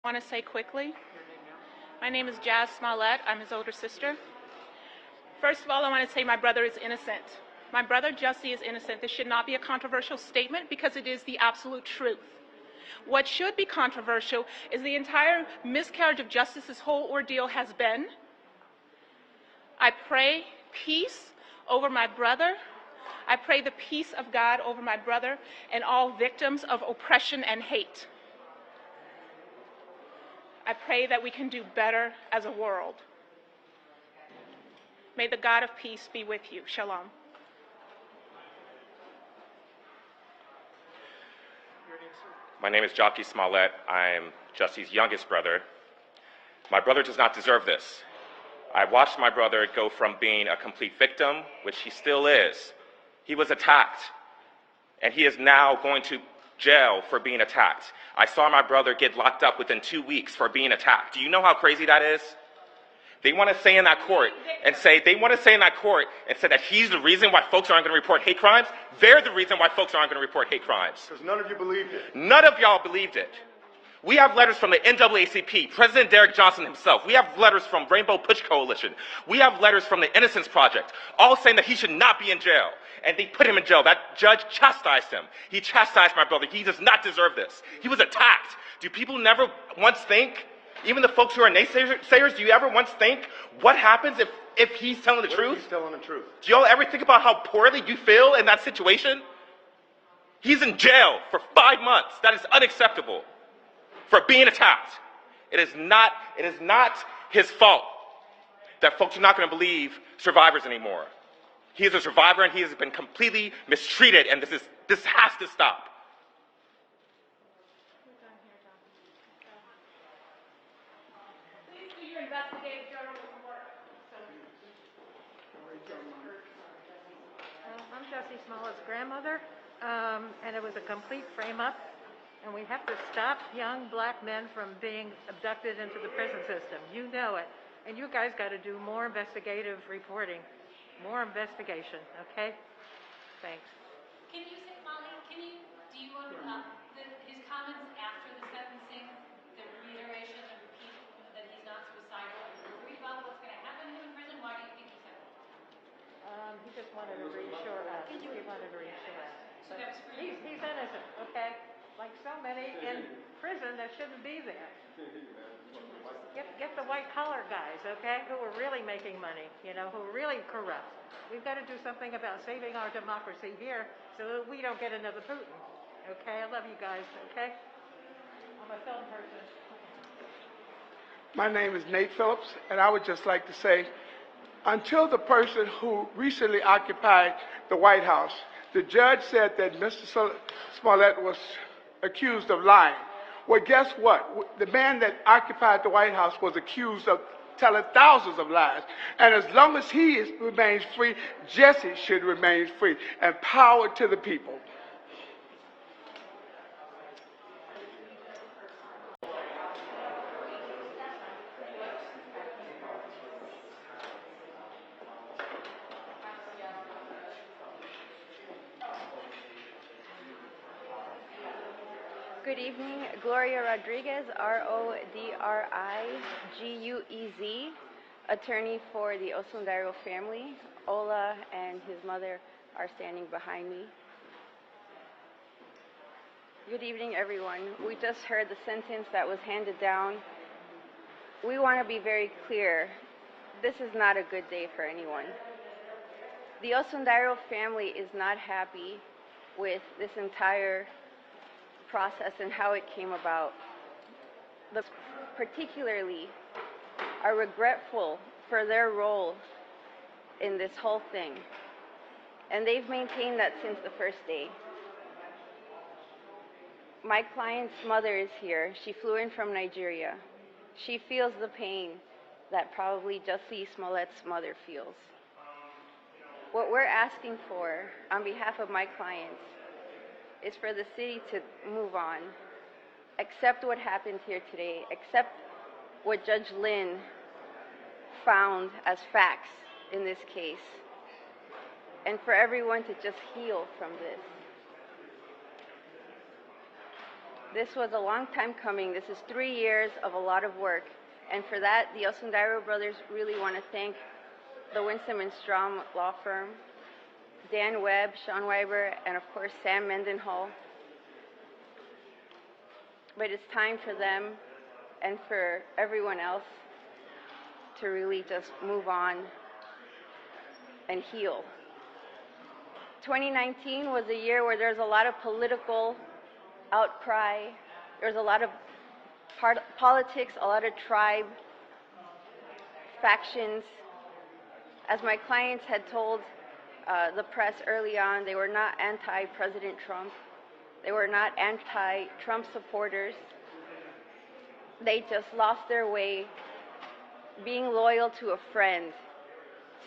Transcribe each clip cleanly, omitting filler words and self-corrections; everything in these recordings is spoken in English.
I want to say quickly. My name is Jussie Smollett. I'm his older sister. First of all, I want to say my brother is innocent. My brother Jussie is innocent. This should not be a controversial statement because it is the absolute truth. What should be controversial is the entire miscarriage of justice this whole ordeal has been. I pray peace over my brother. I pray the peace of God over my brother and all victims of oppression and hate. I pray that we can do better as a world. May the God of peace be with you. Shalom. My name is Jussie Smollett. I'm Jussie's youngest brother. My brother does not deserve this. I watched my brother go from being a complete victim, which he still is. He was attacked, and he is now going to jail for being attacked. I saw my brother get locked up within 2 weeks for being attacked. Do you know how crazy that is? They want to say in that court and say that he's the reason why folks aren't going to report hate crimes. They're the reason why folks aren't going to report hate crimes. Because none of you believed it. None of y'all believed it. We have letters from the NAACP, President Derek Johnson himself. We have letters from Rainbow Push Coalition. We have letters from the Innocence Project, all saying that he should not be in jail. And they put him in jail. That judge chastised him. He chastised my brother. He does not deserve this. He was attacked. Do people never once think, even the folks who are naysayers, do you ever once think what happens if he's telling the truth? He's telling the truth. Do y'all ever think about how poorly you feel in that situation? He's in jail for 5 months. That is unacceptable for being attacked. It is not his fault that folks are not going to believe survivors anymore. He is a survivor and he has been completely mistreated, and this has to stop. Please do your investigative journalism work. I'm Jussie Smollett's grandmother, and it was a complete frame-up, and we have to stop young black men from being abducted into the prison system. You know it, and you guys got to do more investigative reporting, more investigation, okay? Thanks. Can you say, Molly, do you want his comments after the sentencing, the reiteration and repeat that he's not suicidal, and worried about what's going to happen to him in prison? Why do you think he said that? He just wanted to reassure us. He wanted to reassure us. So that was for you. He's innocent, okay? Like so many in prison that shouldn't be there. Get the white-collar guys, okay, who are really making money, who are really corrupt. We've got to do something about saving our democracy here so that we don't get another Putin, okay? I love you guys, okay? I'm a film person. My name is Nate Phillips, and I would just like to say, until the person who recently occupied the White House, the judge said that Mr. Smollett was accused of lying. Well, guess what? The man that occupied the White House was accused of telling thousands of lies. And as long as he remains free, Jussie should remain free. And power to the people. Good evening, Gloria Rodriguez, Rodriguez, attorney for the Osundairo family. Ola and his mother are standing behind me. Good evening, everyone. We just heard the sentence that was handed down. We want to be very clear. This is not a good day for anyone. The Osundairo family is not happy with this entire process and how it came about. But particularly are regretful for their role in this whole thing. And they've maintained that since the first day. My client's mother is here. She flew in from Nigeria. She feels the pain that probably Jussie Smollett's mother feels. What we're asking for on behalf of my clients is for the city to move on, accept what happened here today, accept what Judge Lynn found as facts in this case, and for everyone to just heal from this. This was a long time coming. This is 3 years of a lot of work. And for that, the Osundairo brothers really want to thank the Winston and Strom law firm, Dan Webb, Sean Weiber, and of course Sam Mendenhall. But it's time for them and for everyone else to really just move on and heal. 2019 was a year where there's a lot of political outcry. There's a lot of politics, a lot of tribe, factions. As my clients had told the press early on, they were not anti-President Trump. They were not anti-Trump supporters. They just lost their way being loyal to a friend,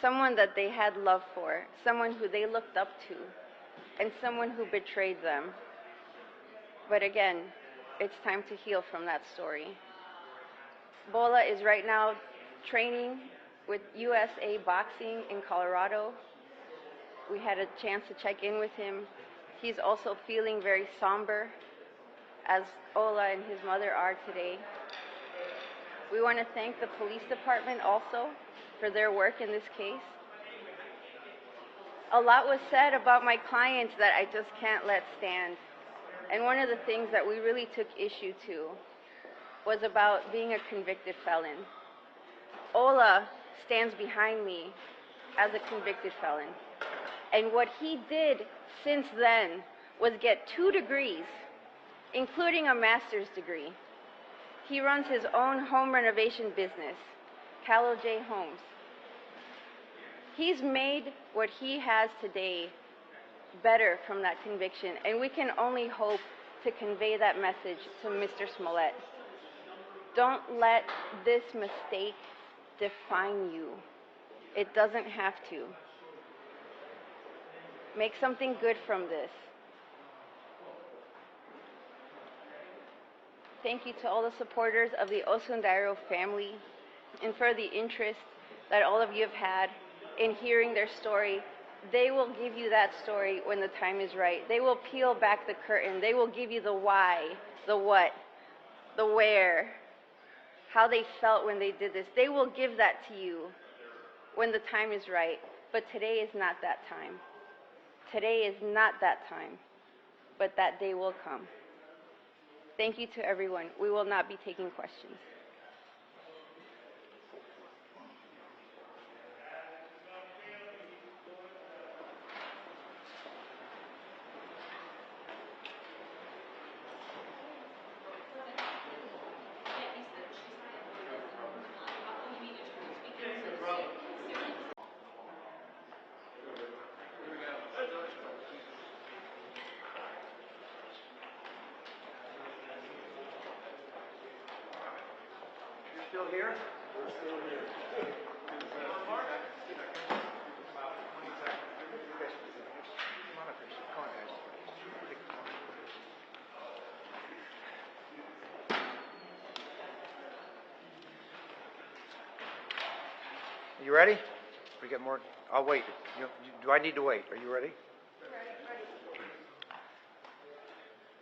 someone that they had love for, someone who they looked up to, and someone who betrayed them. But again, it's time to heal from that story. Bola is right now training with USA Boxing in Colorado. We had a chance to check in with him. He's also feeling very somber, as Ola and his mother are today. We want to thank the police department also for their work in this case. A lot was said about my clients that I just can't let stand. And one of the things that we really took issue to was about being a convicted felon. Ola stands behind me as a convicted felon. And what he did since then was get 2 degrees, including a master's degree. He runs his own home renovation business, Callow J. Homes. He's made what he has today better from that conviction, and we can only hope to convey that message to Mr. Smollett. Don't let this mistake define you. It doesn't have to. Make something good from this. Thank you to all the supporters of the Osundairo family and for the interest that all of you have had in hearing their story. They will give you that story when the time is right. They will peel back the curtain. They will give you the why, the what, the where, how they felt when they did this. They will give that to you when the time is right. But today is not that time. Today is not that time. But that day will come. Thank you to everyone. We will not be taking questions. Still here? We're still here. You ready? We get more. I'll wait. Do I need to wait? Are you ready? Ready.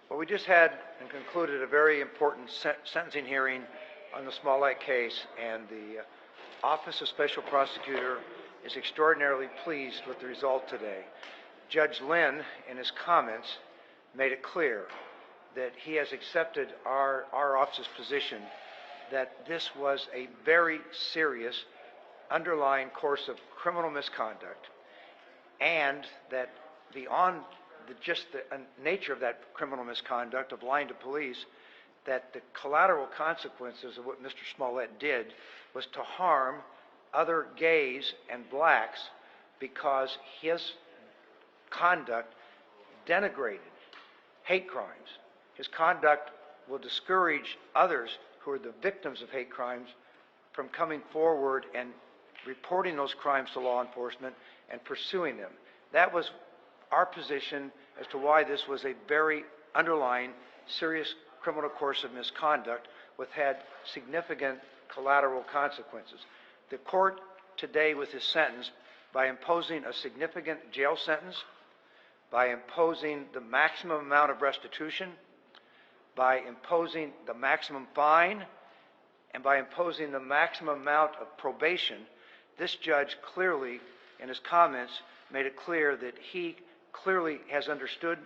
Well, we just had and concluded a very important sentencing hearing on the Smollett case, and the Office of Special Prosecutor is extraordinarily pleased with the result today. Judge Lynn, in his comments, made it clear that he has accepted our office's position that this was a very serious underlying course of criminal misconduct, and that beyond just the nature of that criminal misconduct of lying to police, that the collateral consequences of what Mr. Smollett did was to harm other gays and blacks because his conduct denigrated hate crimes. His conduct will discourage others who are the victims of hate crimes from coming forward and reporting those crimes to law enforcement and pursuing them. That was our position as to why this was a very underlying, serious criminal course of misconduct which had significant collateral consequences. The court today, with his sentence, by imposing a significant jail sentence, by imposing the maximum amount of restitution, by imposing the maximum fine and by imposing the maximum amount of probation, this judge clearly, in his comments, made it clear that he clearly has understood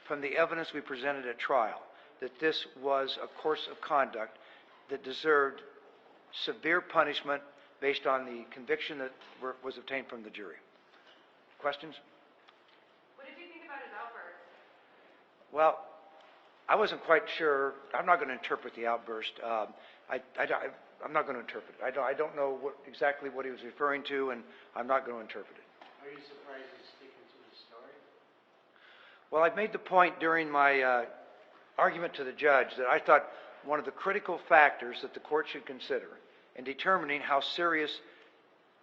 from the evidence we presented at trial that this was a course of conduct that deserved severe punishment based on the conviction that was obtained from the jury. Questions? What did you think about his outburst? Well, I wasn't quite sure. I'm not going to interpret the outburst. I'm not going to interpret it. I don't know exactly what he was referring to, and I'm not going to interpret it. Are you surprised he's sticking to his story? Well, I made the point during my argument to the judge that I thought one of the critical factors that the court should consider in determining how serious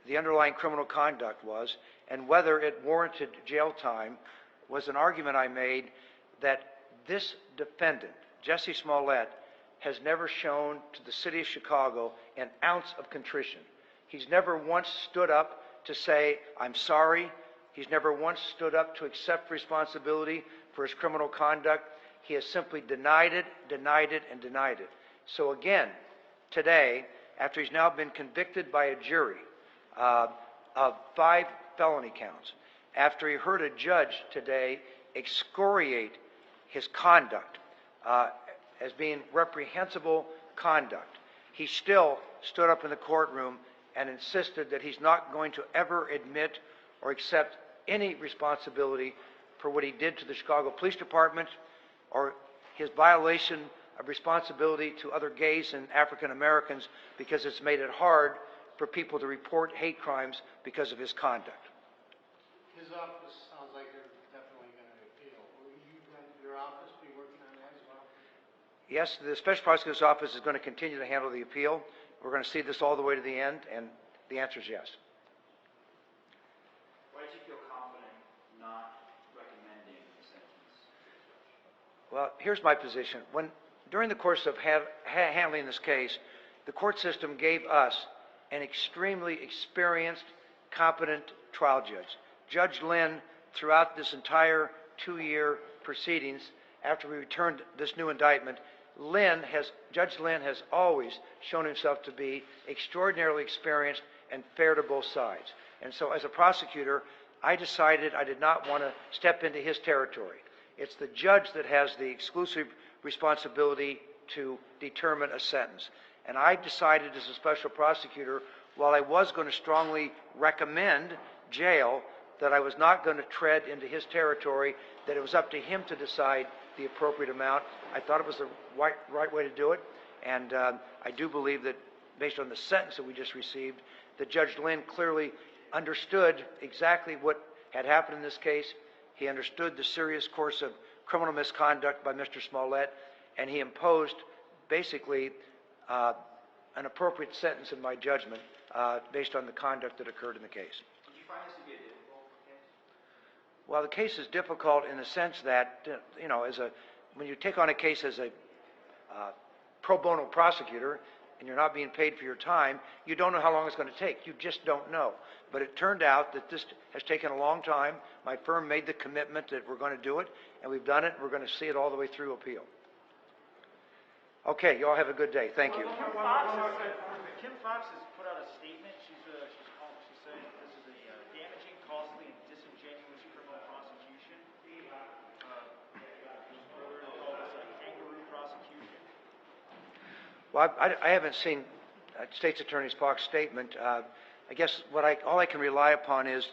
the underlying criminal conduct was and whether it warranted jail time was an argument I made that this defendant, Jussie Smollett, has never shown to the city of Chicago an ounce of contrition. He's never once stood up to say, I'm sorry. He's never once stood up to accept responsibility for his criminal conduct. He has simply denied it, and denied it. So again, today, after he's now been convicted by a jury of 5 felony counts, after he heard a judge today excoriate his conduct as being reprehensible conduct, he still stood up in the courtroom and insisted that he's not going to ever admit or accept any responsibility for what he did to the Chicago Police Department or his violation of responsibility to other gays and African Americans, because it's made it hard for people to report hate crimes because of his conduct. His office sounds like they're definitely going to appeal. Will your office be working on that as well? Yes, the Special Prosecutor's Office is going to continue to handle the appeal. We're going to see this all the way to the end, and the answer is yes. Why did you feel confident not recommending the sentence? Well, here's my position. During the course of handling this case, the court system gave us an extremely experienced, competent trial judge. Judge Lynn, throughout this entire 2-year proceedings, after we returned this new indictment, Judge Lynn has always shown himself to be extraordinarily experienced and fair to both sides. And so as a prosecutor, I decided I did not want to step into his territory. It's the judge that has the exclusive responsibility to determine a sentence. And I decided as a special prosecutor, while I was going to strongly recommend jail, that I was not going to tread into his territory, that it was up to him to decide the appropriate amount. I thought it was the right way to do it, and I do believe that based on the sentence that we just received, that Judge Lynn clearly understood exactly what had happened in this case. He understood the serious course of criminal misconduct by Mr. Smollett, and he imposed basically an appropriate sentence in my judgment based on the conduct that occurred in the case. Did you find this to be a difficult case? Well, the case is difficult in the sense that, when you take on a case as a pro bono prosecutor and you're not being paid for your time, you don't know how long it's going to take. You just don't know. But it turned out that this has taken a long time. My firm made the commitment that we're going to do it, and we've done it. We're going to see it all the way through appeal. Okay, you all have a good day. Thank you. Kim Fox has put out a statement. She's saying this is a damaging, costly, and disingenuous criminal prosecution. Earlier they called this a kangaroo prosecution. Well, I haven't seen State's Attorney Fox's statement. I guess all I can rely upon is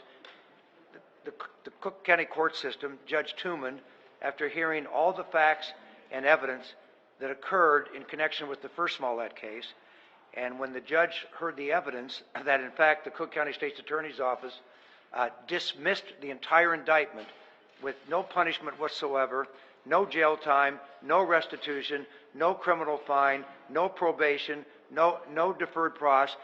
the Cook County court system, Judge Tooman, after hearing all the facts and evidence that occurred in connection with the first Smollett case, and when the judge heard the evidence that, in fact, the Cook County State's Attorney's Office dismissed the entire indictment with no punishment whatsoever, no jail time, no restitution, no criminal fine, no probation, no deferred pros,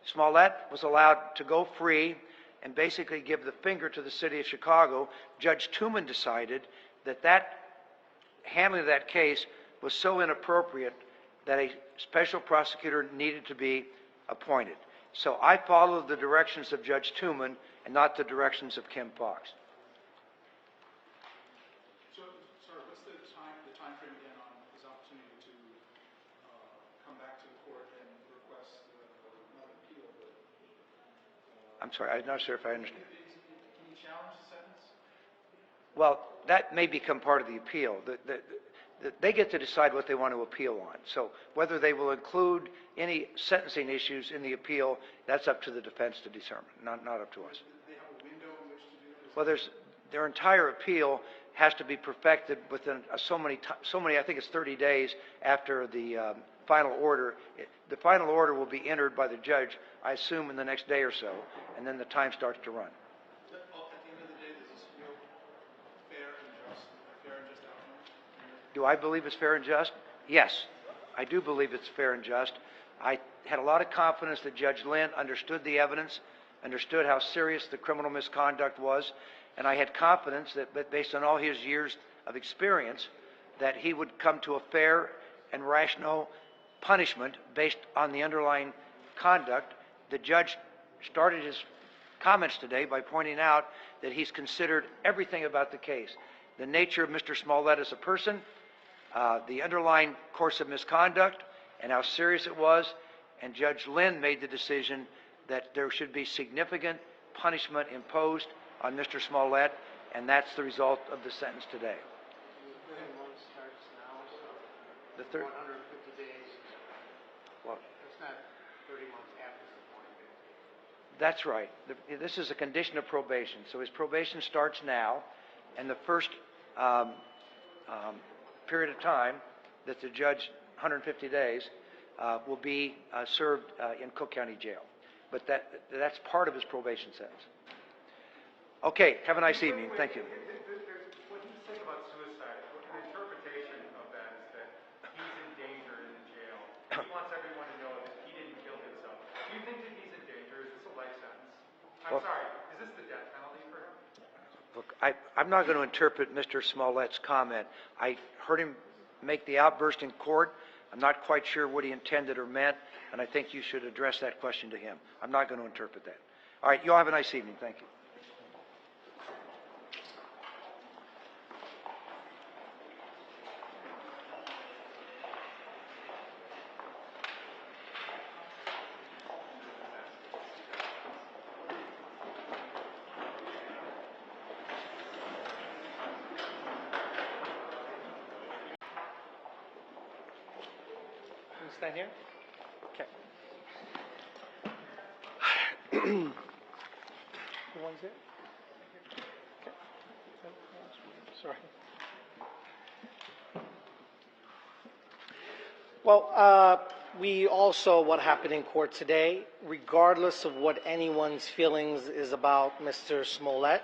Smollett was allowed to go free and basically give the finger to the city of Chicago. Judge Tooman decided that handling of that case was so inappropriate that a special prosecutor needed to be appointed. So I followed the directions of Judge Tooman and not the directions of Kim Fox. So, sir, what's the time frame again on his I'm sorry, I'm not sure if I understand. Can you challenge the sentence? Well, that may become part of the appeal. They get to decide what they want to appeal on. So whether they will include any sentencing issues in the appeal, that's up to the defense to determine, not up to us. They have a window in which to do this? Well, their entire appeal has to be perfected within so many, I think it's 30 days after the final order. The final order will be entered by the judge, I assume, in the next day or so, and then the time starts to run. At the end of the day, does this feel fair and just outcome? Do I believe it's fair and just? Yes, I do believe it's fair and just. I had a lot of confidence that Judge Lynn understood the evidence, understood how serious the criminal misconduct was, and I had confidence that based on all his years of experience, that he would come to a fair and rational punishment based on the underlying conduct. The judge started his comments today by pointing out that he's considered everything about the case. The nature of Mr. Smollett as a person, the underlying course of misconduct, and how serious it was, and Judge Lynn made the decision that there should be significant punishment imposed on Mr. Smollett, and that's the result of the sentence today. The 30 months starts now, so The 150 days. Well, It's not 30 months after the point. that's right. This is a condition of probation. So his probation starts now, and the first period of time that the judge, 150 days, will be served in Cook County Jail. But that's part of his probation sentence. Okay, have a nice evening. Thank you. What he's saying about suicide, the interpretation of that is that he's in danger in the jail. He wants everyone to know that he didn't kill himself. Do you think that he's in danger? Is this a life sentence? I'm sorry, is this the death penalty for him? Look, I'm not going to interpret Mr. Smollett's comment. I heard him make the outburst in court. I'm not quite sure what he intended or meant, and I think you should address that question to him. I'm not going to interpret that. All right, you all have a nice evening. Thank you. Stand here? Okay. The one's there? Okay. Sorry. Well, we all saw what happened in court today. Regardless of what anyone's feelings is about Mr. Smollett,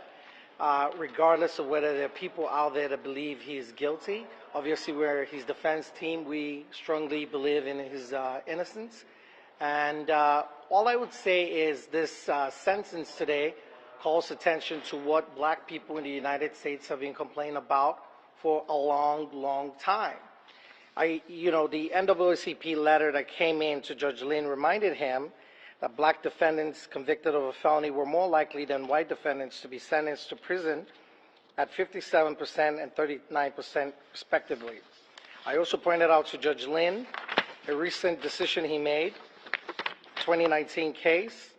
regardless of whether there are people out there that believe he is guilty, obviously we're his defense team. We strongly believe in his innocence. And all I would say is this sentence today calls attention to what black people in the United States have been complaining about for a long, long time. The NAACP letter that came in to Judge Lynn reminded him that black defendants convicted of a felony were more likely than white defendants to be sentenced to prison at 57% and 39% respectively. I also pointed out to Judge Lynn a recent decision he made, 2019 case,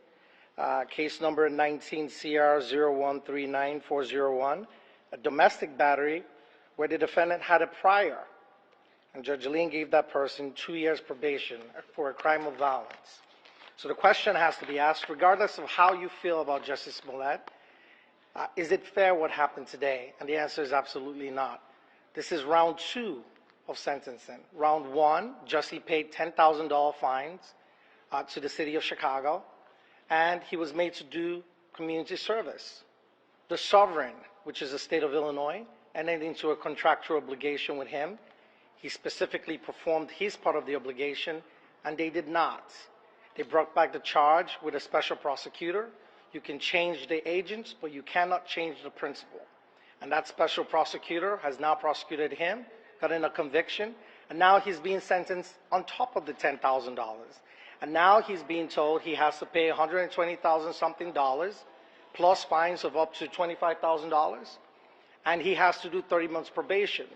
case number 19 CR 0139401, a domestic battery where the defendant had a prior. And Judge Lynn gave that person 2 years probation for a crime of violence. So the question has to be asked, regardless of how you feel about Jussie Smollett, is it fair what happened today? And the answer is absolutely not. This is round 2 of sentencing. Round 1, Jussie paid $10,000 fines to the city of Chicago, and he was made to do community service. The sovereign, which is the state of Illinois, entered into a contractual obligation with him. He specifically performed his part of the obligation, and they did not. They brought back the charge with a special prosecutor. You can change the agents, but you cannot change the principal. And that special prosecutor has now prosecuted him, gotten a conviction, and now he's being sentenced on top of the $10,000. And now he's being told he has to pay $120,000 something plus fines of up to $25,000, and he has to do 30 months probation.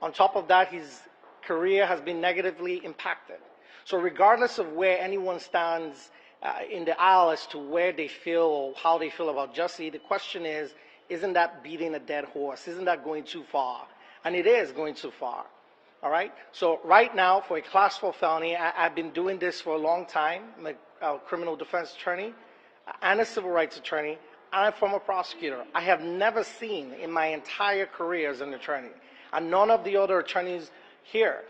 On top of that, his career has been negatively impacted. So regardless of where anyone stands in the aisle as to where they feel or how they feel about Jussie. The question is, isn't that beating a dead horse? Isn't that going too far? And it is going too far. All right? So right now, for a Class 4 felony, I've been doing this for a long time. I'm a criminal defense attorney and a civil rights attorney, and a former prosecutor. I have never seen in my entire career as an attorney, and none of the other attorneys here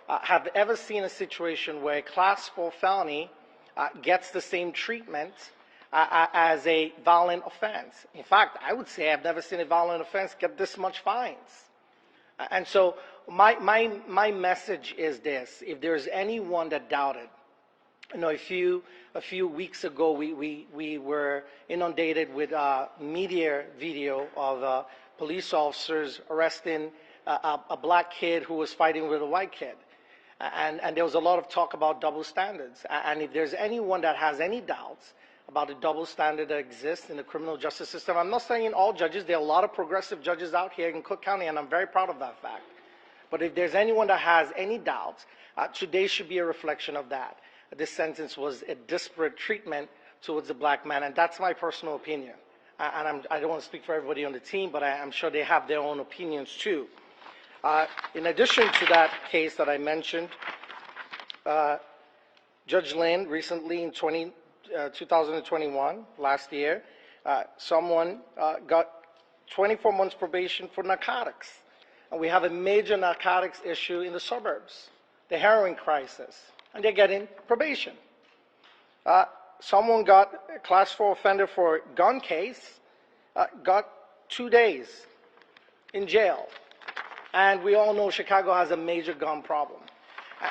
have ever seen a situation where a Class 4 felony gets the same treatment as a violent offense. In fact, I would say I've never seen a violent offense get this much fines. And so my message is this: if there's anyone that doubted, you know, a few weeks ago we were inundated with media video of police officers arresting a black kid who was fighting with a white kid. And there was a lot of talk about double standards. And if there's anyone that has any doubts about the double standard that exists in the criminal justice system, I'm not saying all judges, there are a lot of progressive judges out here in Cook County, and I'm very proud of that fact. But if there's anyone that has any doubts, today should be a reflection of that. This sentence was a disparate treatment towards the black man, and that's my personal opinion. And I don't want to speak for everybody on the team, but I'm sure they have their own opinions too. In addition to that case that I mentioned, Judge Lynn recently in 2021, last year, someone got 24 months probation for narcotics. And we have a major narcotics issue in the suburbs, the heroin crisis, and they're getting probation. Someone got a Class 4 offender for a gun case, got 2 days in jail. And we all know Chicago has a major gun problem.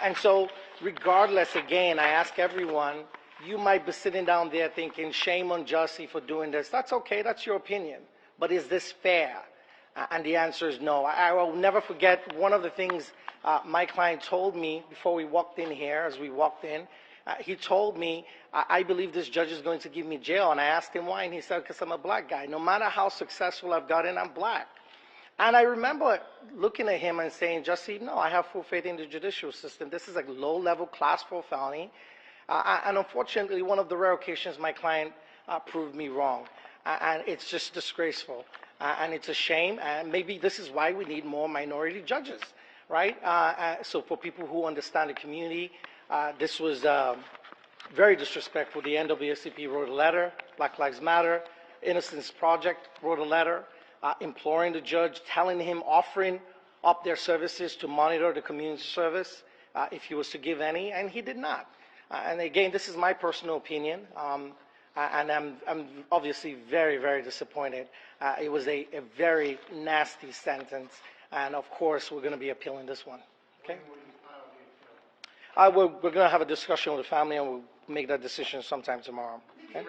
And so regardless, again, I ask everyone, you might be sitting down there thinking, shame on Jussie for doing this. That's okay, that's your opinion. But is this fair? And the answer is no. I will never forget one of the things my client told me before we walked in here, as we walked in. He told me, I believe this judge is going to give me jail. And I asked him why, and he said, because I'm a black guy. No matter how successful I've gotten, I'm black. And I remember looking at him and saying, Jussie, no, I have full faith in the judicial system. This is a low-level Class 4 felony. And unfortunately, one of the rare occasions my client proved me wrong. And it's just disgraceful. And it's a shame. And maybe this is why we need more minority judges, right? So for people who understand the community, this was very disrespectful. The NAACP wrote a letter. Black Lives Matter, Innocence Project wrote a letter. Imploring the judge, telling him, offering up their services to monitor the community service if he was to give any, and he did not. And again, this is my personal opinion, and I'm obviously very, very disappointed. It was a very nasty sentence, and of course, we're going to be appealing this one. Okay? We're going to have a discussion with the family, and we'll make that decision sometime tomorrow. Okay?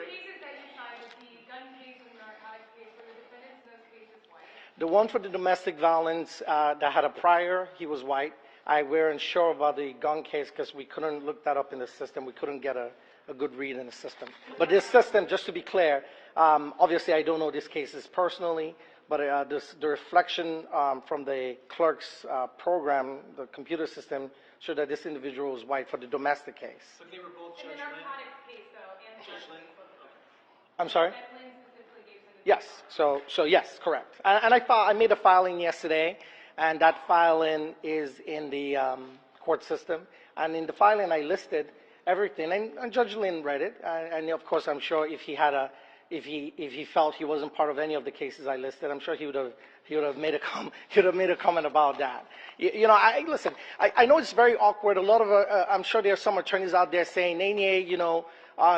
The one for the domestic violence that had a prior, he was white. We weren't sure about the gun case because we couldn't look that up in the system. We couldn't get a good read in the system. But this system, just to be clear, obviously I don't know these cases personally, but the reflection from the clerk's program, the computer system, showed that this individual was white for the domestic case. But they were both Judge Lynn? In the narcotics case, though, and Judge Lynn? I'm sorry? Yes, so yes, correct. And I made a filing yesterday, and that filing is in the court system. And in the filing, I listed everything, and Judge Lynn read it. And of course, I'm sure if he felt he wasn't part of any of the cases I listed, I'm sure he would have made a comment about that. You know, listen. I know it's very awkward. A lot of I'm sure there are some attorneys out there saying, Nene, you know,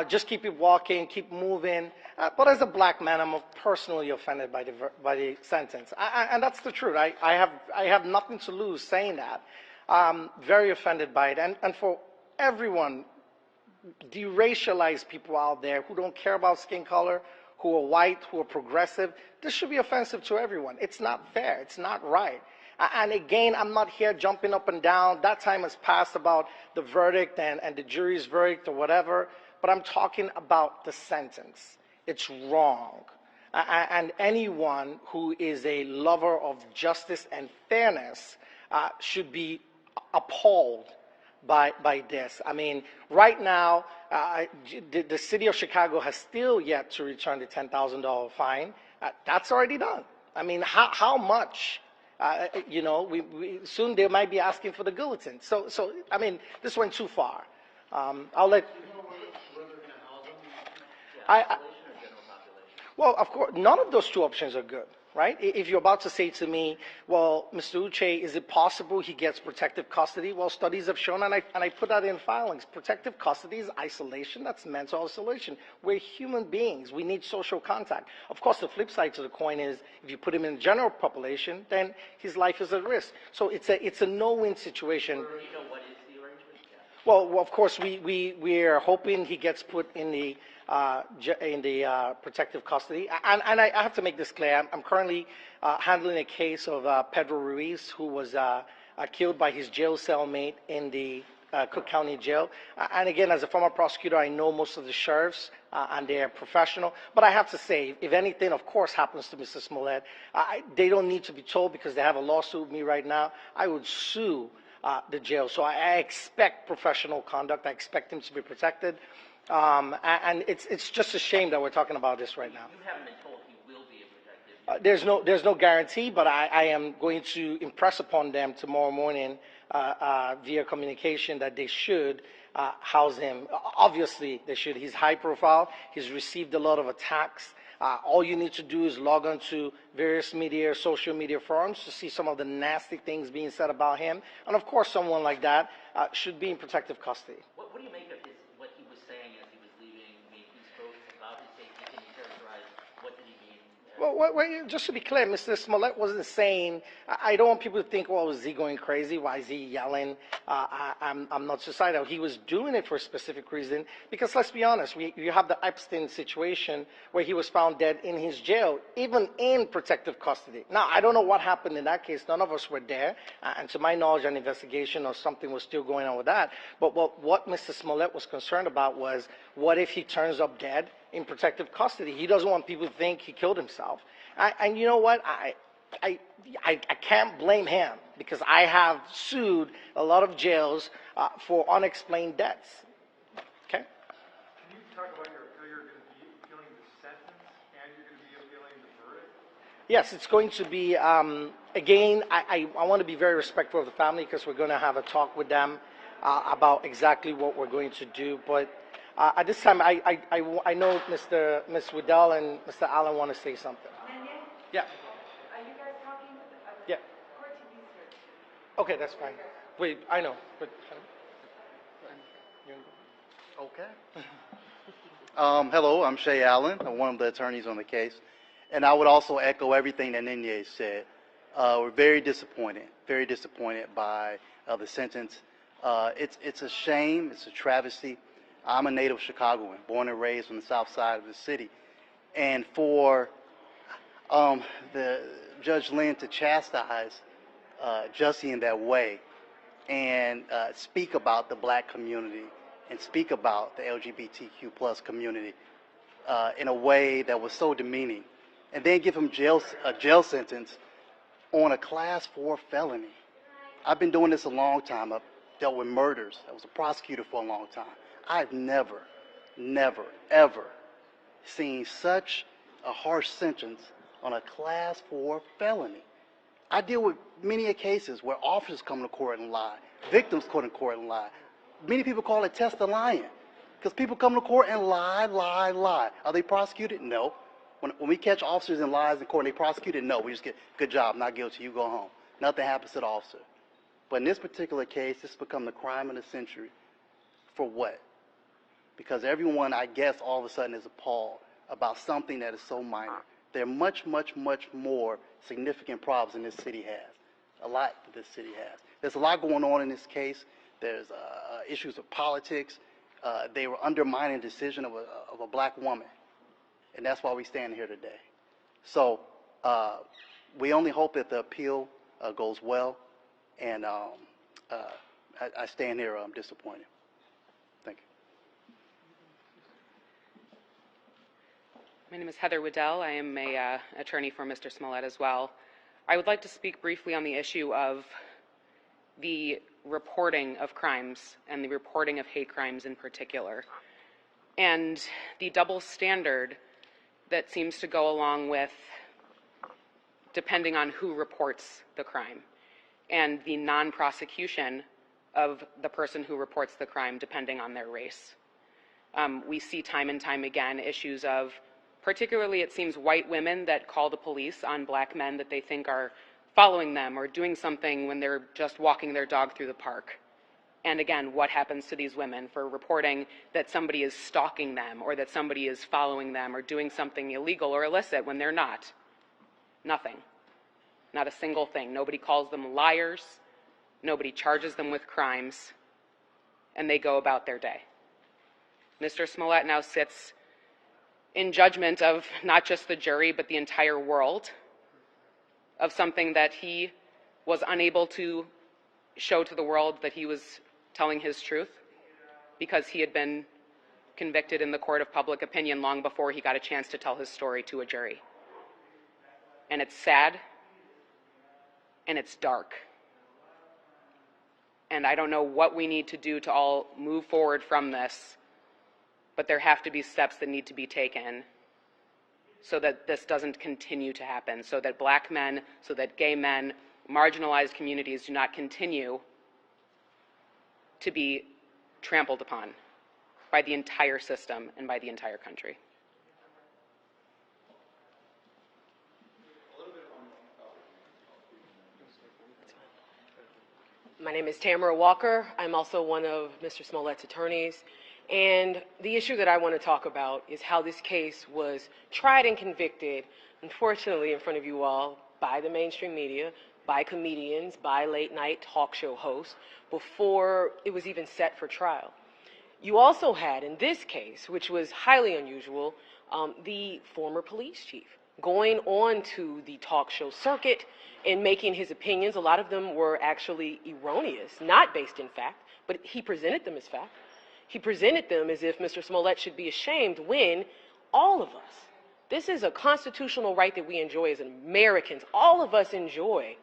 just keep it walking, keep moving. But as a black man, I'm personally offended by the sentence, and that's the truth. I have nothing to lose saying that. Very offended by it, and for everyone, deracialized people out there who don't care about skin color, who are white, who are progressive, this should be offensive to everyone. It's not fair. It's not right. And again, I'm not here jumping up and down. That time has passed about the verdict and the jury's verdict or whatever. But I'm talking about the sentence. It's wrong. And anyone who is a lover of justice and fairness should be appalled by this. I mean, right now, the city of Chicago has still yet to return the $10,000 fine. That's already done. I mean, how much? You know, soon they might be asking for the guillotine. So I mean, this went too far. I'll let. I, well, of course, none of those two options are good, right? If you're about to say to me, well, Mr. Uche, is it possible he gets protective custody? Well, studies have shown, and I put that in filings, protective custody is isolation, that's mental isolation. We're human beings, we need social contact. Of course, the flip side to the coin is, if you put him in the general population, then his life is at risk. So it's a no-win situation. Do you know what is the arrangement? Yeah. Well, of course, we are hoping he gets put in the protective custody. And I have to make this clear. I'm currently handling a case of Pedro Ruiz, who was killed by his jail cellmate in the Cook County Jail. And again, as a former prosecutor, I know most of the sheriffs, and they're professional. But I have to say, if anything, of course, happens to Mr. Smollett, they don't need to be told, because they have a lawsuit with me right now. I would sue the jail. So I expect professional conduct. I expect him to be protected. And it's just a shame that we're talking about this right now. You haven't been told he will be protected. There's no guarantee, but I am going to impress upon them tomorrow morning via communication that they should house him. Obviously, they should. He's high profile. He's received a lot of attacks. All you need to do is log on to various media, social media forums to see some of the nasty things being said about him. And of course, someone like that should be in protective custody. What do you make of what he was saying as he was leaving? I mean, he spoke about his safety. Can you characterize what did he mean? Well, just to be clear, Mr. Smollett wasn't saying, I don't want people to think, well, is he going crazy? Why is he yelling? I'm not suicidal. He was doing it for a specific reason, because let's be honest, you have the Epstein situation where he was found dead in his jail, even in protective custody. Now, I don't know what happened in that case. None of us were there. And to my knowledge, an investigation or something was still going on with that. But what Mr. Smollett was concerned about was, what if he turns up dead in protective custody? He doesn't want people to think he killed himself. And you know what? I can't blame him, because I have sued a lot of jails for unexplained deaths. Okay? Can you talk about how you're going to be appealing the sentence and you're going to be appealing the verdict? Yes, it's going to be, again, I want to be very respectful of the family, because we're going to have a talk with them about exactly what we're going to do. But at this time, I know Ms. Waddell and Mr. Allen want to say something. Yeah. Are you guys talking? Yeah. Court TV's here. Okay, that's fine. Wait, I know. But, okay. Hello, I'm Shay Allen. I'm one of the attorneys on the case. And I would also echo everything that Ninye said. We're very disappointed by the sentence. It's a shame. It's a travesty. I'm a native Chicagoan, born and raised on the south side of the city. And for the Judge Lynn to chastise Jussie in that way and speak about the black community and speak about the LGBTQ plus community in a way that was so demeaning, and then give him a jail sentence on a Class 4 felony. I've been doing this a long time. I've dealt with murders. I was a prosecutor for a long time. I've never, ever seen such a harsh sentence on a Class 4 felony. I deal with many cases where officers come to court and lie, victims come to court and lie. Many people call it test of lying, because people come to court and lie. Are they prosecuted? No. When we catch officers in lies in court and they prosecuted, no. We just get, good job, not guilty, you go home. Nothing happens to the officer. But in this particular case, this has become the crime of the century. For what? Because everyone, I guess, all of a sudden is appalled about something that is so minor. There are much more significant problems than this city has. A lot that this city has. There's a lot going on in this case. There's issues of politics. They were undermining the decision of a black woman. And that's why we stand here today. So we only hope that the appeal goes well. And I stand here disappointed. Thank you. My name is Heather Waddell. I am a attorney for Mr. Smollett as well. I would like to speak briefly on the issue of the reporting of crimes and the reporting of hate crimes in particular. And the double standard that seems to go along with depending on who reports the crime, and the non-prosecution of the person who reports the crime depending on their race. We see time and time again issues of, particularly it seems, white women that call the police on black men that they think are following them or doing something when they're just walking their dog through the park. And again, what happens to these women for reporting that somebody is stalking them or that somebody is following them or doing something illegal or illicit when they're not? Nothing. Not a single thing. Nobody calls them liars. Nobody charges them with crimes. And they go about their day. Mr. Smollett now sits in judgment of not just the jury, but the entire world, of something that he was unable to show to the world that he was telling his truth because he had been convicted in the court of public opinion long before he got a chance to tell his story to a jury. And it's sad, and it's dark. And I don't know what we need to do to all move forward from this, but there have to be steps that need to be taken so that this doesn't continue to happen, so that black men, so that gay men, marginalized communities do not continue to be trampled upon by the entire system and by the entire country. My name is Tamara Walker. I'm also one of Mr. Smollett's attorneys. And the issue that I want to talk about is how this case was tried and convicted, unfortunately, in front of you all, by the mainstream media, by comedians, by late-night talk show hosts, before it was even set for trial. You also had, in this case, which was highly unusual, the former police chief going on to the talk show circuit and making his opinions. A lot of them were actually erroneous, not based in fact, but he presented them as fact. He presented them as if Mr. Smollett should be ashamed when all of us, this is a constitutional right that we enjoy as Americans, all of us enjoy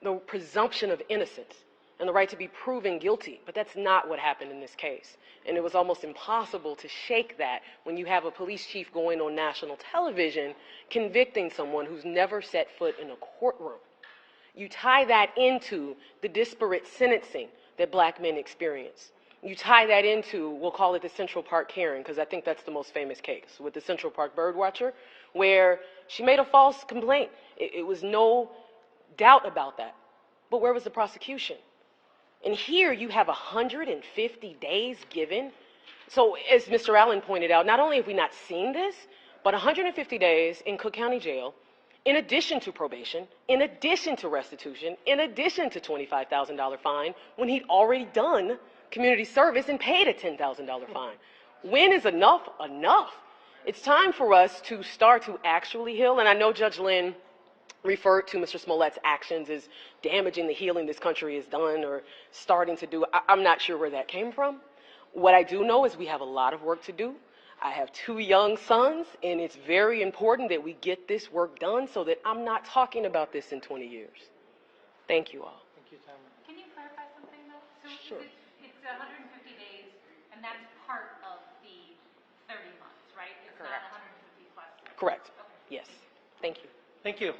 the presumption of innocence and the right to be proven guilty, but that's not what happened in this case. And it was almost impossible to shake that when you have a police chief going on national television convicting someone who's never set foot in a courtroom. You tie that into the disparate sentencing that black men experience. You tie that into, we'll call it the Central Park Karen, because I think that's the most famous case with the Central Park birdwatcher, where she made a false complaint. It was no doubt about that. But where was the prosecution? And here you have 150 days given. So as Mr. Allen pointed out, not only have we not seen this, but 150 days in Cook County Jail, in addition to probation, in addition to restitution, in addition to $25,000 fine, when he'd already done community service and paid a $10,000 fine. When is enough? Enough. It's time for us to start to actually heal. And I know Judge Lynn referred to Mr. Smollett's actions as damaging the healing this country has done or starting to do. I'm not sure where that came from. What I do know is we have a lot of work to do. I have 2 young sons, and it's very important that we get this work done so that I'm not talking about this in 20 years. Thank you all. Thank you, Tamara. Can you clarify something, though? So Sure. It's 150 days, and that's part of the 30 months, right? It's Correct. not 150 plus. Correct. Okay. Yes. Thank you. Thank you.